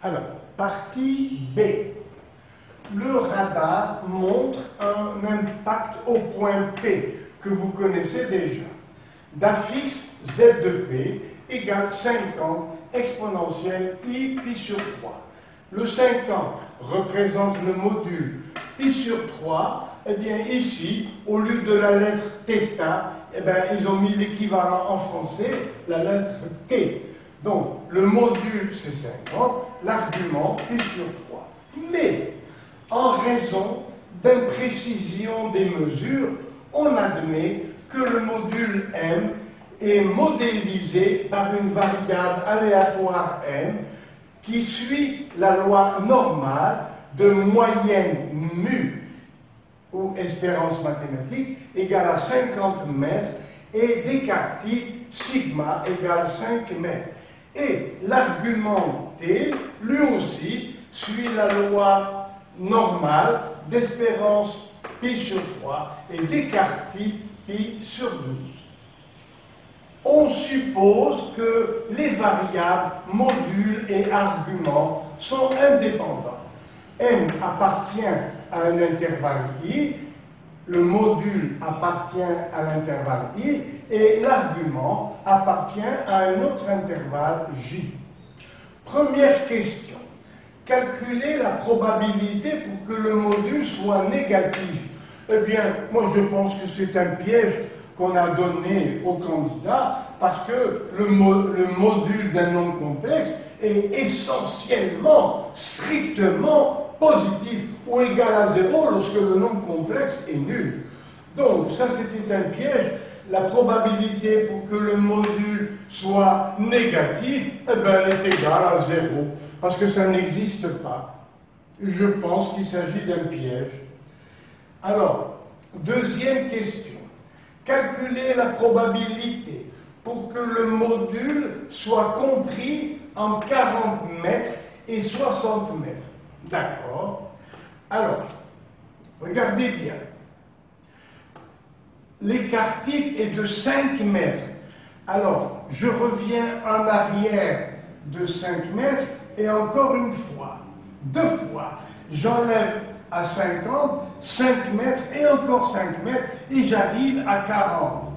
Alors, partie B. Le radar montre un impact au point P que vous connaissez déjà. D'affixe Z de P égale 50 exponentielle I pi sur 3. Le 50 représente le module pi sur 3. Eh bien ici, au lieu de la lettre θ, eh bien, ils ont mis l'équivalent en français, la lettre T. Donc, le module c'est 50, l'argument pi sur 3. Mais, en raison d'imprécision des mesures, on admet que le module M est modélisé par une variable aléatoire M qui suit la loi normale de moyenne mu ou espérance mathématique égale à 50 mètres et d'écart-type sigma égale 5 mètres. Et l'argument T, lui aussi, suit la loi normale d'espérance pi sur 3 et d'écart-type pi sur 12. On suppose que les variables, modules et arguments sont indépendants. M appartient à un intervalle I, le module appartient à l'intervalle I et l'argument appartient à un autre intervalle J. Première question. Calculer la probabilité pour que le module soit négatif. Eh bien, moi je pense que c'est un piège qu'on a donné au candidat parce que le module d'un nombre complexe est essentiellement, strictement positif ou égal à 0 lorsque le nombre complexe est nul. Donc ça c'était un piège. La probabilité pour que le module soit négatif, eh bien, elle est égale à 0 parce que ça n'existe pas. Je pense qu'il s'agit d'un piège. Alors, deuxième question. Calculer la probabilité pour que le module soit compris en 40 mètres et 60 mètres. D'accord. Alors, regardez bien. L'écart-type est de 5 mètres. Alors, je reviens en arrière de 5 mètres et encore une fois, deux fois, j'enlève à 50, 5 mètres et encore 5 mètres et j'arrive à 40.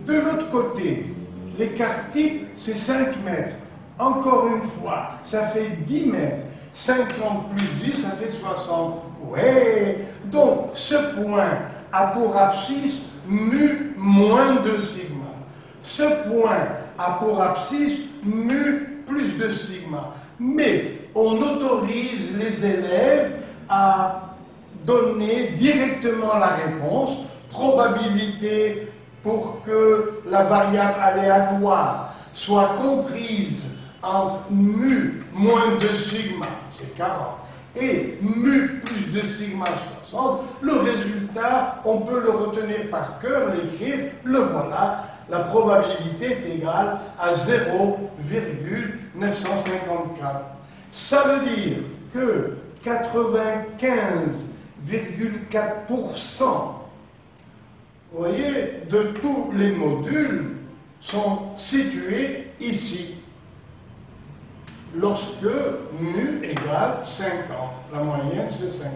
De l'autre côté, l'écart-type c'est 5 mètres. Encore une fois, ça fait 10 mètres. 50 plus 10, ça fait 60. Ouais. Donc, ce point a pour abscisse mu moins de sigma. Ce point a pour abscisse mu plus de sigma. Mais on autorise les élèves à donner directement la réponse, probabilité pour que la variable aléatoire soit comprise entre mu moins de sigma, c'est 40, et mu plus de sigma 60, le résultat, on peut le retenir par cœur, l'écrire, le voilà, la probabilité est égale à 0,954. Ça veut dire que 95,4%, vous voyez, de tous les modules sont situés ici, lorsque mu égale 50. La moyenne, c'est 50.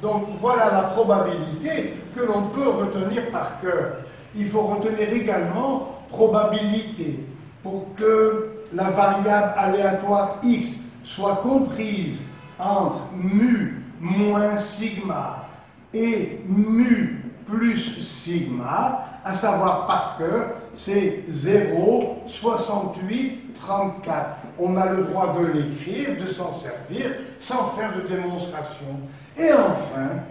Donc, voilà la probabilité que l'on peut retenir par cœur. Il faut retenir également probabilité pour que la variable aléatoire x soit comprise entre mu moins sigma et mu plus sigma, à savoir par cœur, c'est 0,6834. On a le droit de l'écrire, de s'en servir, sans faire de démonstration. Et enfin,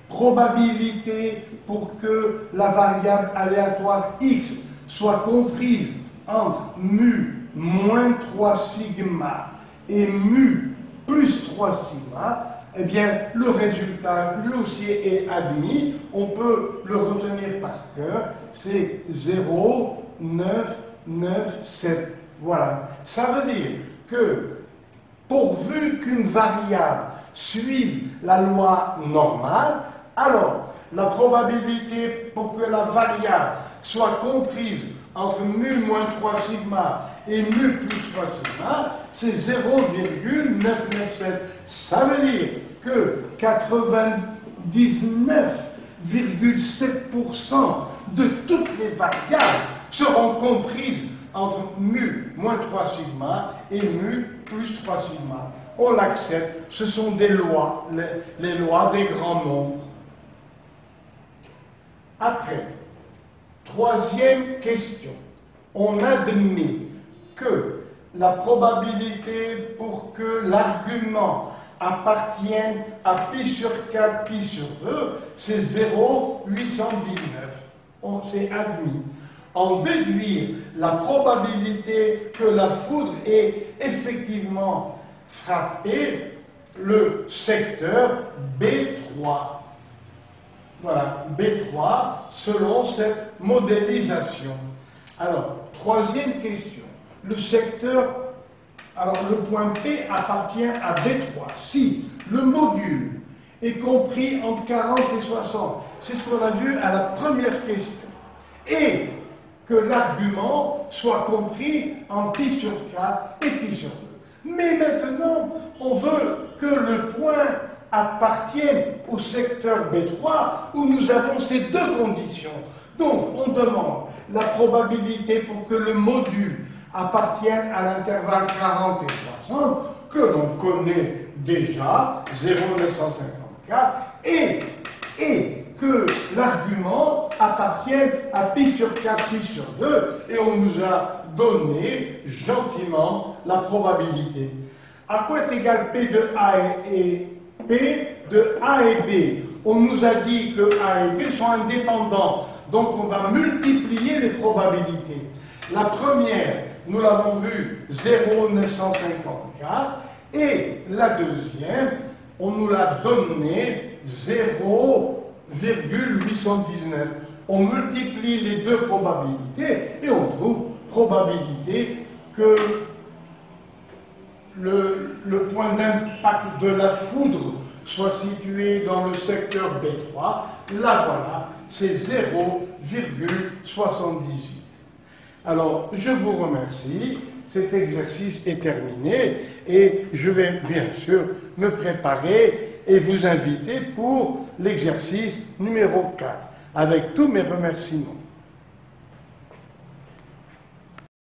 probabilité pour que la variable aléatoire x soit comprise entre mu moins 3 sigma et mu plus 3 sigma, eh bien, le résultat, lui aussi, est admis. On peut le retenir par cœur. C'est 0,997. Voilà. Ça veut dire que, pourvu qu'une variable suive la loi normale, alors, la probabilité pour que la variable soit comprise entre mu moins 3 sigma et mu plus 3 sigma, c'est 0,997. Ça veut dire que 99,7% de toutes les variables seront comprises entre mu moins 3 sigma et mu plus 3 sigma. On l'accepte, ce sont des lois, les lois des grands nombres. Après, troisième question. On admet que la probabilité pour que l'argument appartienne à pi sur 4, pi sur 2, c'est 0,819. On s'est admis. En déduire la probabilité que la foudre ait effectivement frappé le secteur B3. Voilà, B3, selon cette modélisation. Alors, troisième question. Le secteur, alors le point P appartient à B3. Si le module est compris entre 40 et 60, c'est ce qu'on a vu à la première question, et que l'argument soit compris en pi sur 4 et pi sur 2. Mais maintenant, on veut que le point appartienne au secteur B3 où nous avons ces deux conditions. Donc, on demande la probabilité pour que le module appartienne à l'intervalle 40 et 60, que l'on connaît déjà, 0,954, et que l'argument appartienne à pi sur 4, pi sur 2, et on nous a donné gentiment la probabilité. À quoi est égal P de A et P de A et B? On nous a dit que A et B sont indépendants, donc on va multiplier les probabilités. La première, nous l'avons vu, 0,954, et la deuxième, on nous l'a donné 0,819. On multiplie les deux probabilités et on trouve probabilité que le point d'impact de la foudre soit situé dans le secteur B3. Là voilà, c'est 0,78. Alors, je vous remercie. Cet exercice est terminé et je vais bien sûr me préparer et vous inviter pour l'exercice numéro 4, avec tous mes remerciements.